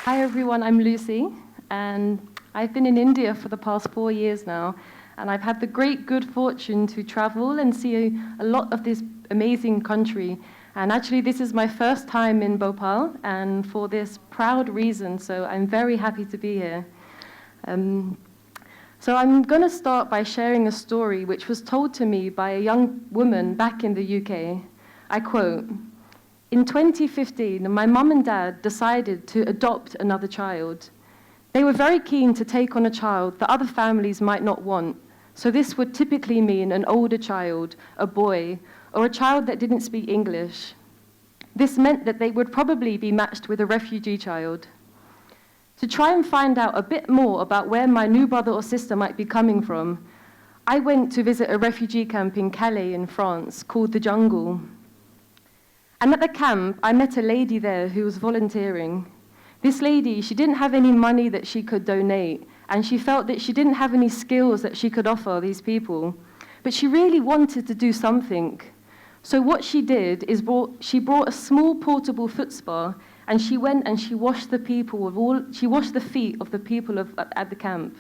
Hi everyone, I'm Lucy, and I've been in India for the past 4 years now, and I've had the great good fortune to travel and see a lot of this amazing country. And actually, this is my first time in Bhopal, and for this proud reason, so I'm very happy to be here. So I'm going to start by sharing a story which was told to me by a young woman back in the UK. I quote, "In 2015, my mum and dad decided to adopt another child. They were very keen to take on a child that other families might not want, so this would typically mean an older child, a boy, or a child that didn't speak English. This meant that they would probably be matched with a refugee child. To try and find out a bit more about where my new brother or sister might be coming from, I went to visit a refugee camp in Calais in France called the Jungle. And at the camp, I met a lady there who was volunteering. This lady, she didn't have any money that she could donate, and she felt that she didn't have any skills that she could offer these people. But she really wanted to do something. So what she did is she brought a small portable foot spa, and she went and she washed the feet of the people at the camp.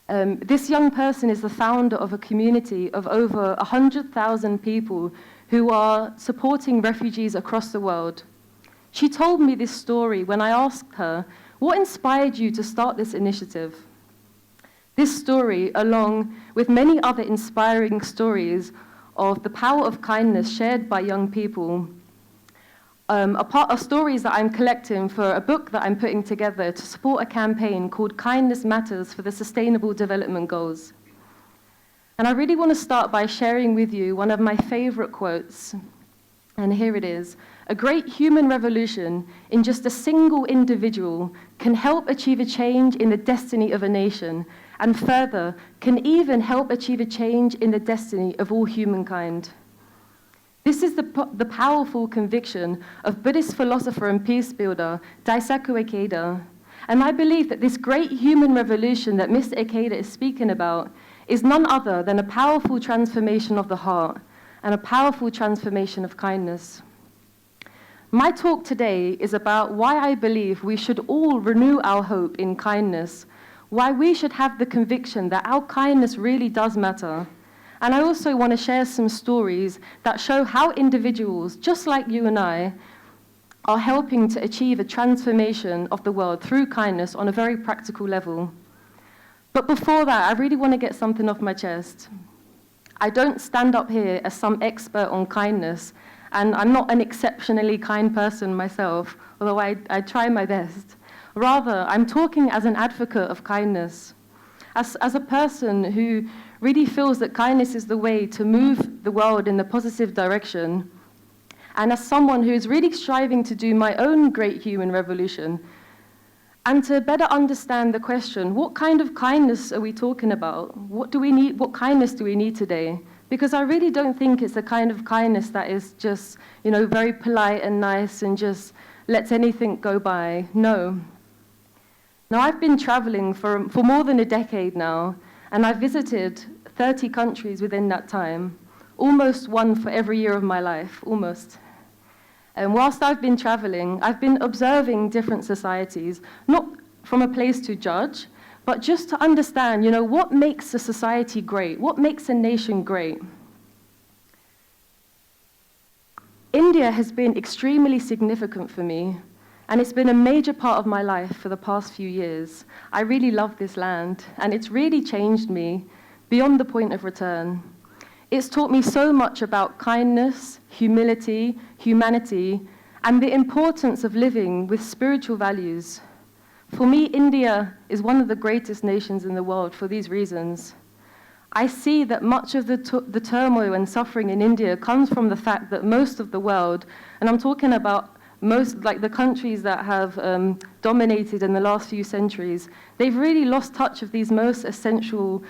This young person is the founder of a community of over 100,000 people who are supporting refugees across the world. She told me this story when I asked her, what inspired you to start this initiative? This story, along with many other inspiring stories of the power of kindness shared by young people, are stories that I'm collecting for a book that I'm putting together to support a campaign called Kindness Matters for the Sustainable Development Goals. And I really want to start by sharing with you one of my favorite quotes. And here it is. "A great human revolution in just a single individual can help achieve a change in the destiny of a nation, and further, can even help achieve a change in the destiny of all humankind." This is the powerful conviction of Buddhist philosopher and peace builder Daisaku Ikeda. And I believe that this great human revolution that Mr. Ikeda is speaking about is none other than a powerful transformation of the heart and a powerful transformation of kindness. My talk today is about why I believe we should all renew our hope in kindness, why we should have the conviction that our kindness really does matter. And I also want to share some stories that show how individuals, just like you and I, are helping to achieve a transformation of the world through kindness on a very practical level. But before that, I really want to get something off my chest. I don't stand up here as some expert on kindness, and I'm not an exceptionally kind person myself, although I try my best. Rather, I'm talking as an advocate of kindness, as a person who really feels that kindness is the way to move the world in the positive direction, and as someone who is really striving to do my own great human revolution, and to better understand the question, what kind of kindness are we talking about? What do we need? What kindness do we need today? Because I really don't think it's a kind of kindness that is just, very polite and nice and just lets anything go by. No. Now, I've been traveling for more than a decade now, and I've visited 30 countries within that time, almost one for every year of my life, almost. And whilst I've been traveling, I've been observing different societies, not from a place to judge, but just to understand, what makes a society great? What makes a nation great? India has been extremely significant for me, and it's been a major part of my life for the past few years. I really love this land, and it's really changed me beyond the point of return. It's taught me so much about kindness, humility, humanity, and the importance of living with spiritual values. For me, India is one of the greatest nations in the world for these reasons. I see that much of the turmoil and suffering in India comes from the fact that most of the world, and I'm talking about most, like the countries that have dominated in the last few centuries, they've really lost touch of these most essential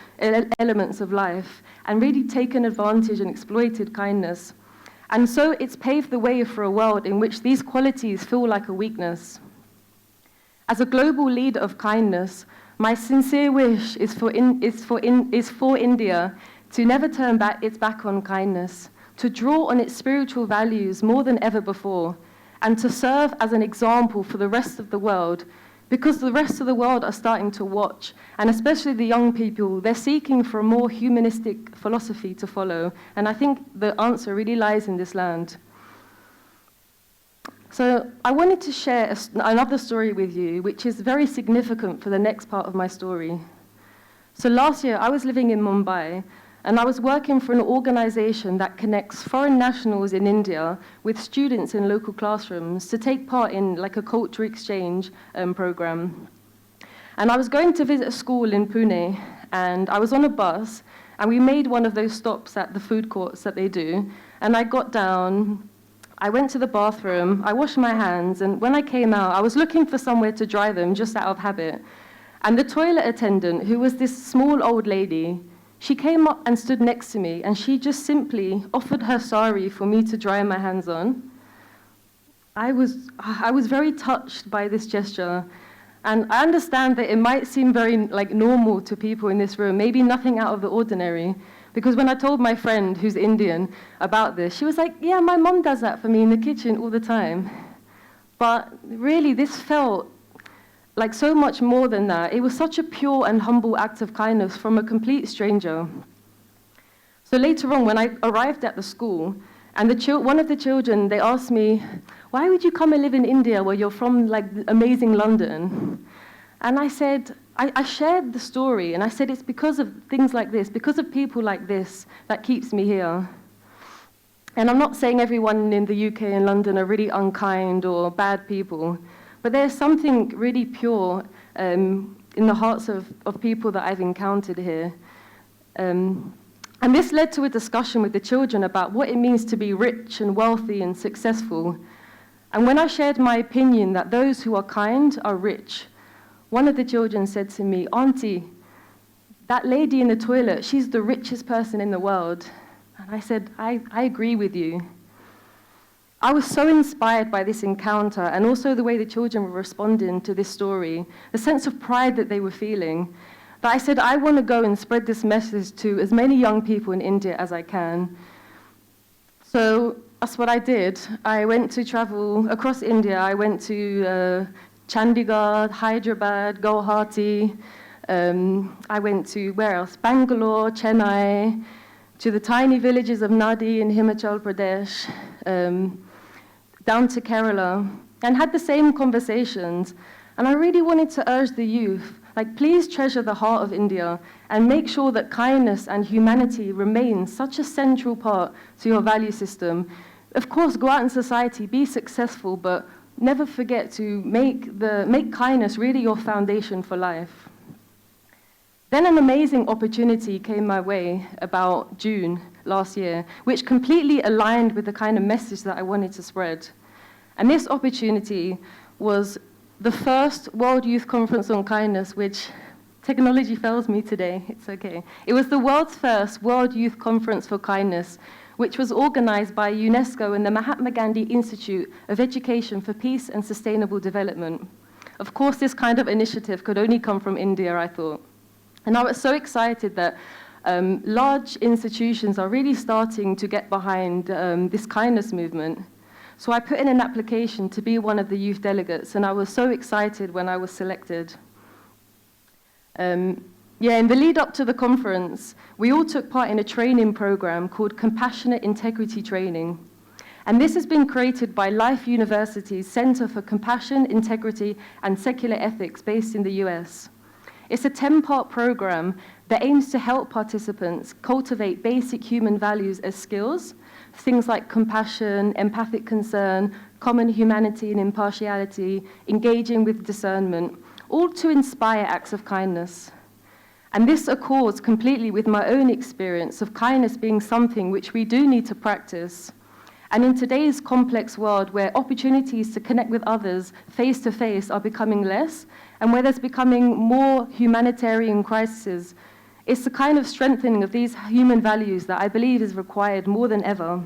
elements of life and really taken advantage and exploited kindness. And so it's paved the way for a world in which these qualities feel like a weakness. As a global leader of kindness, my sincere wish is for India to never turn its back on kindness, to draw on its spiritual values more than ever before, and to serve as an example for the rest of the world, because the rest of the world are starting to watch, and especially the young people, they're seeking for a more humanistic philosophy to follow, and I think the answer really lies in this land. So I wanted to share another story with you, which is very significant for the next part of my story. So last year, I was living in Mumbai, and I was working for an organization that connects foreign nationals in India with students in local classrooms to take part in like a cultural exchange program. And I was going to visit a school in Pune, and I was on a bus, and we made one of those stops at the food courts that they do, and I got down, I went to the bathroom, I washed my hands, and when I came out, I was looking for somewhere to dry them just out of habit. And the toilet attendant, who was this small old lady, she came up and stood next to me, and she just simply offered her sari for me to dry my hands on. I was very touched by this gesture, and I understand that it might seem very normal to people in this room, maybe nothing out of the ordinary, because when I told my friend who's Indian about this, she was like, yeah, my mom does that for me in the kitchen all the time. But really, this felt like so much more than that. It was such a pure and humble act of kindness from a complete stranger. So later on, when I arrived at the school, and one of the children, they asked me, why would you come and live in India where you're from amazing London? And I said, I shared the story, and I said it's because of things like this, because of people like this, that keeps me here. And I'm not saying everyone in the UK and London are really unkind or bad people, but there's something really pure in the hearts of people that I've encountered here. And this led to a discussion with the children about what it means to be rich and wealthy and successful. And when I shared my opinion that those who are kind are rich, one of the children said to me, Auntie, that lady in the toilet, she's the richest person in the world. And I said, I agree with you. I was so inspired by this encounter and also the way the children were responding to this story, the sense of pride that they were feeling, that I said, I want to go and spread this message to as many young people in India as I can. So that's what I did. I went to travel across India. I went to Chandigarh, Hyderabad, Guwahati. I went to, where else? Bangalore, Chennai, to the tiny villages of Nadi in Himachal Pradesh, down to Kerala, and had the same conversations. And I really wanted to urge the youth, please treasure the heart of India and make sure that kindness and humanity remain such a central part to your value system. Of course, go out in society, be successful, but never forget to make kindness really your foundation for life. Then an amazing opportunity came my way about June last year, which completely aligned with the kind of message that I wanted to spread. And this opportunity was the first World Youth Conference on Kindness, which technology fails me today, it's okay. It was the world's first World Youth Conference for Kindness, which was organized by UNESCO and the Mahatma Gandhi Institute of Education for Peace and Sustainable Development. Of course, this kind of initiative could only come from India, I thought. And I was so excited that large institutions are really starting to get behind this kindness movement. So I put in an application to be one of the youth delegates, and I was so excited when I was selected. In the lead up to the conference, we all took part in a training program called Compassionate Integrity Training. And this has been created by Life University's Center for Compassion, Integrity, and Secular Ethics based in the US. It's a 10-part program that aims to help participants cultivate basic human values as skills, things like compassion, empathic concern, common humanity and impartiality, engaging with discernment, all to inspire acts of kindness. And this accords completely with my own experience of kindness being something which we do need to practice. And in today's complex world where opportunities to connect with others face to face are becoming less, and where there's becoming more humanitarian crises, it's the kind of strengthening of these human values that I believe is required more than ever.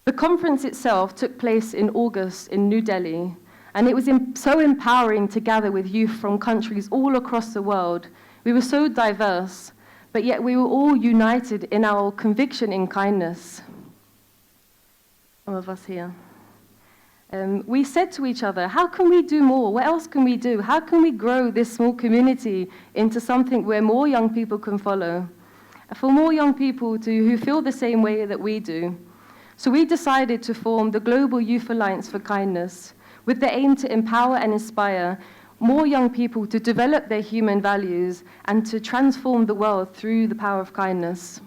The conference itself took place in August in New Delhi, and it was so empowering to gather with youth from countries all across the world. We were so diverse, but yet we were all united in our conviction in kindness. Some of us here. we said to each other, how can we do more? What else can we do? How can we grow this small community into something where more young people can follow? For more young people who feel the same way that we do. So we decided to form the Global Youth Alliance for Kindness, with the aim to empower and inspire more young people to develop their human values and to transform the world through the power of kindness.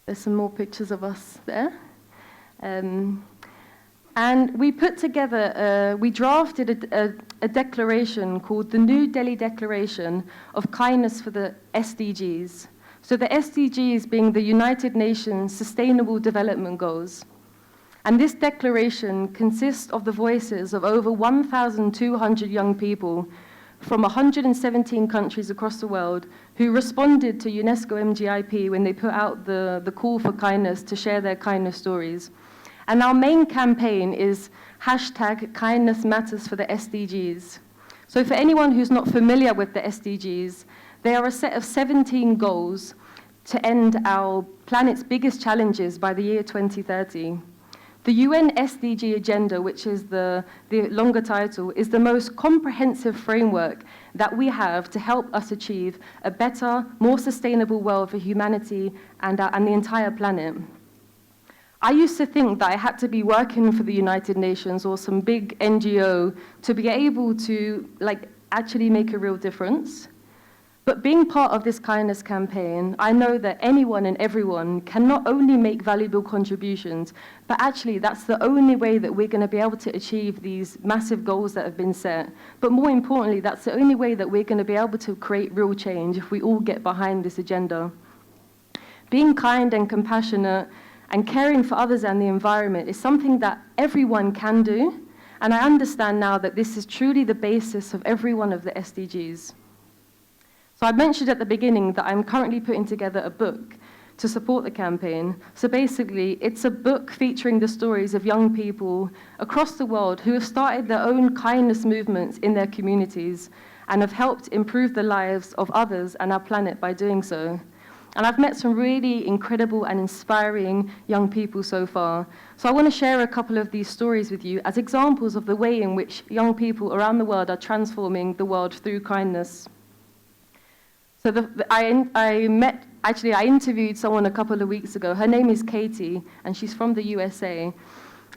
There's some more pictures of us there. And we put together, we drafted a declaration called the New Delhi Declaration of Kindness for the SDGs. So the SDGs being the United Nations Sustainable Development Goals. And this declaration consists of the voices of over 1,200 young people from 117 countries across the world who responded to UNESCO MGIP when they put out the call for kindness to share their kindness stories. And our main campaign is #KindnessMatters for the SDGs. So for anyone who's not familiar with the SDGs, they are a set of 17 goals to end our planet's biggest challenges by the year 2030. The UN SDG Agenda, which is the longer title, is the most comprehensive framework that we have to help us achieve a better, more sustainable world for humanity and the entire planet. I used to think that I had to be working for the United Nations or some big NGO to be able to actually make a real difference. But being part of this kindness campaign, I know that anyone and everyone can not only make valuable contributions, but actually that's the only way that we're going to be able to achieve these massive goals that have been set. But more importantly, that's the only way that we're going to be able to create real change if we all get behind this agenda. Being kind and compassionate and caring for others and the environment is something that everyone can do, and I understand now that this is truly the basis of every one of the SDGs. So I mentioned at the beginning that I'm currently putting together a book to support the campaign. So basically, it's a book featuring the stories of young people across the world who have started their own kindness movements in their communities and have helped improve the lives of others and our planet by doing so. And I've met some really incredible and inspiring young people so far. So I want to share a couple of these stories with you as examples of the way in which young people around the world are transforming the world through kindness. So I interviewed someone a couple of weeks ago. Her name is Katie, and she's from the USA.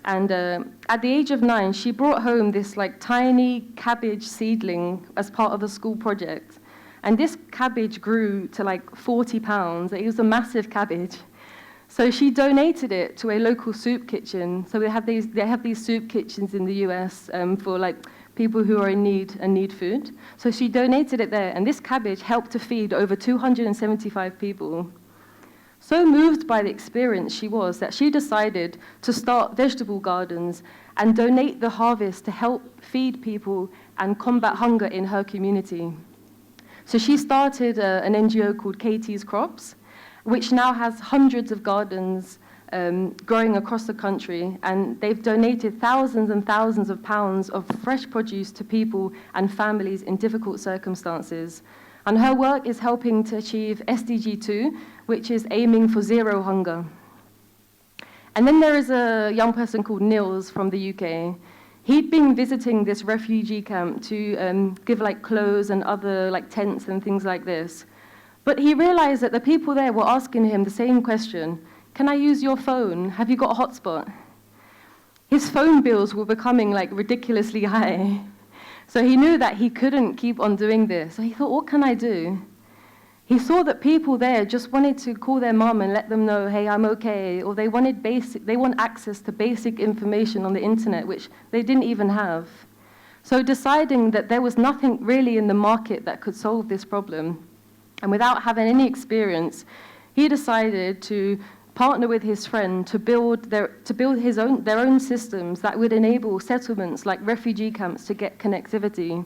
And at the age of 9, she brought home this tiny cabbage seedling as part of a school project. And this cabbage grew to 40 pounds. It was a massive cabbage. So she donated it to a local soup kitchen. So they have these soup kitchens in the US for people who are in need and need food. So she donated it there, and this cabbage helped to feed over 275 people. So moved by the experience she was that she decided to start vegetable gardens and donate the harvest to help feed people and combat hunger in her community. So she started an NGO called Katie's Crops, which now has hundreds of gardens growing across the country, and they've donated thousands and thousands of pounds of fresh produce to people and families in difficult circumstances. And her work is helping to achieve SDG 2, which is aiming for zero hunger. And then there is a young person called Nils from the UK. He'd been visiting this refugee camp to give clothes and other tents and things like this. But he realized that the people there were asking him the same question: can I use your phone? Have you got a hotspot? His phone bills were becoming ridiculously high. So he knew that he couldn't keep on doing this. So he thought, what can I do? He saw that people there just wanted to call their mom and let them know, hey, I'm okay, or they want access to basic information on the internet, which they didn't even have. So deciding that there was nothing really in the market that could solve this problem, and without having any experience, he decided to partner with his friend to build their own systems that would enable settlements like refugee camps to get connectivity.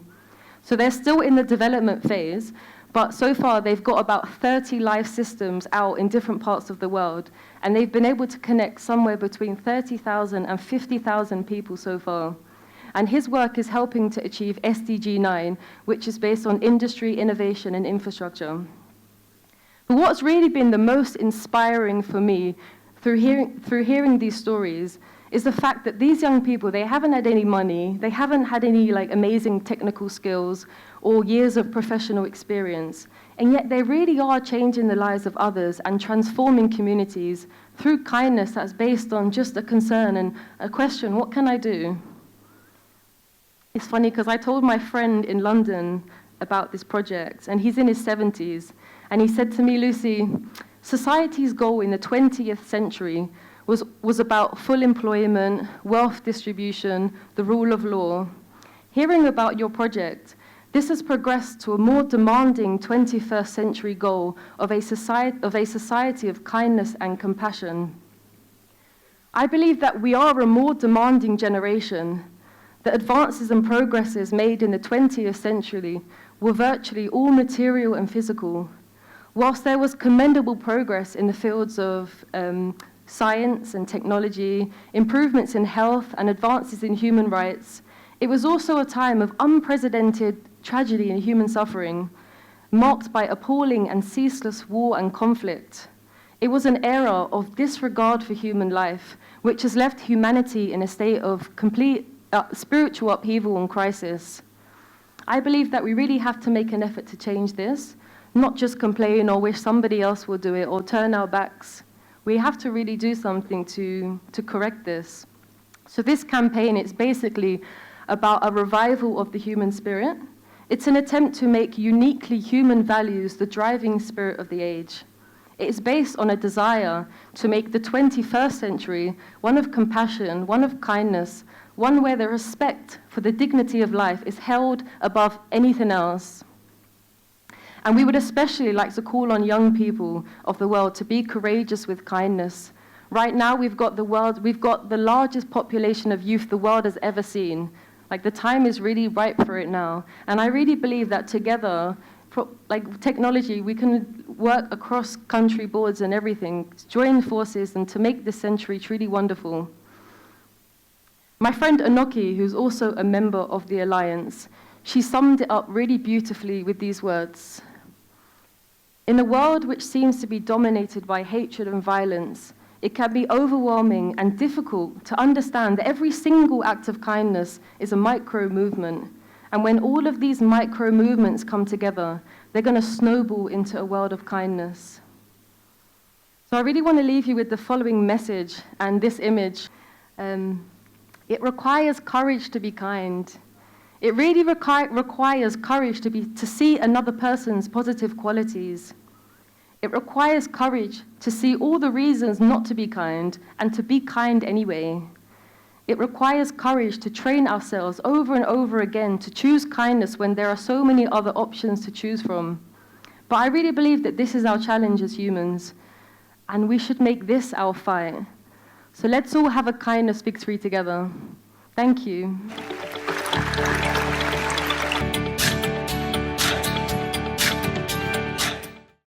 So they're still in the development phase, but so far they've got about 30 live systems out in different parts of the world, and they've been able to connect somewhere between 30,000 and 50,000 people so far. And his work is helping to achieve SDG 9, which is based on industry, innovation, and infrastructure. But what's really been the most inspiring for me through hearing these stories is the fact that these young people, they haven't had any money, they haven't had any amazing technical skills or years of professional experience, and yet they really are changing the lives of others and transforming communities through kindness that's based on just a concern and a question, what can I do? It's funny because I told my friend in London about this project, and he's in his 70s, and he said to me, Lucy, society's goal in the 20th century was about full employment, wealth distribution, the rule of law. Hearing about your project, this has progressed to a more demanding 21st century goal of a society of kindness and compassion. I believe that we are a more demanding generation. The advances and progresses made in the 20th century were virtually all material and physical. Whilst there was commendable progress in the fields of science and technology, improvements in health and advances in human rights, it was also a time of unprecedented tragedy and human suffering, marked by appalling and ceaseless war and conflict. It was an era of disregard for human life, which has left humanity in a state of complete spiritual upheaval and crisis. I believe that we really have to make an effort to change this, not just complain or wish somebody else will do it or turn our backs. We have to really do something to correct this. So this campaign, it's basically about a revival of the human spirit. It's an attempt to make uniquely human values the driving spirit of the age. It is based on a desire to make the 21st century one of compassion, one of kindness, one where the respect for the dignity of life is held above anything else. And we would especially like to call on young people of the world to be courageous with kindness. Right now, we've got the largest population of youth the world has ever seen. The time is really ripe for it now. And I really believe that together, technology, we can work across country boards and everything, join forces and to make this century truly wonderful. My friend Anoki, who's also a member of the Alliance, she summed it up really beautifully with these words. In a world which seems to be dominated by hatred and violence, it can be overwhelming and difficult to understand that every single act of kindness is a micro movement. And when all of these micro movements come together, they're going to snowball into a world of kindness. So I really want to leave you with the following message and this image. It requires courage to be kind. It really requires courage to see another person's positive qualities. It requires courage to see all the reasons not to be kind and to be kind anyway. It requires courage to train ourselves over and over again to choose kindness when there are so many other options to choose from. But I really believe that this is our challenge as humans, and we should make this our fight. So let's all have a kindness victory together. Thank you.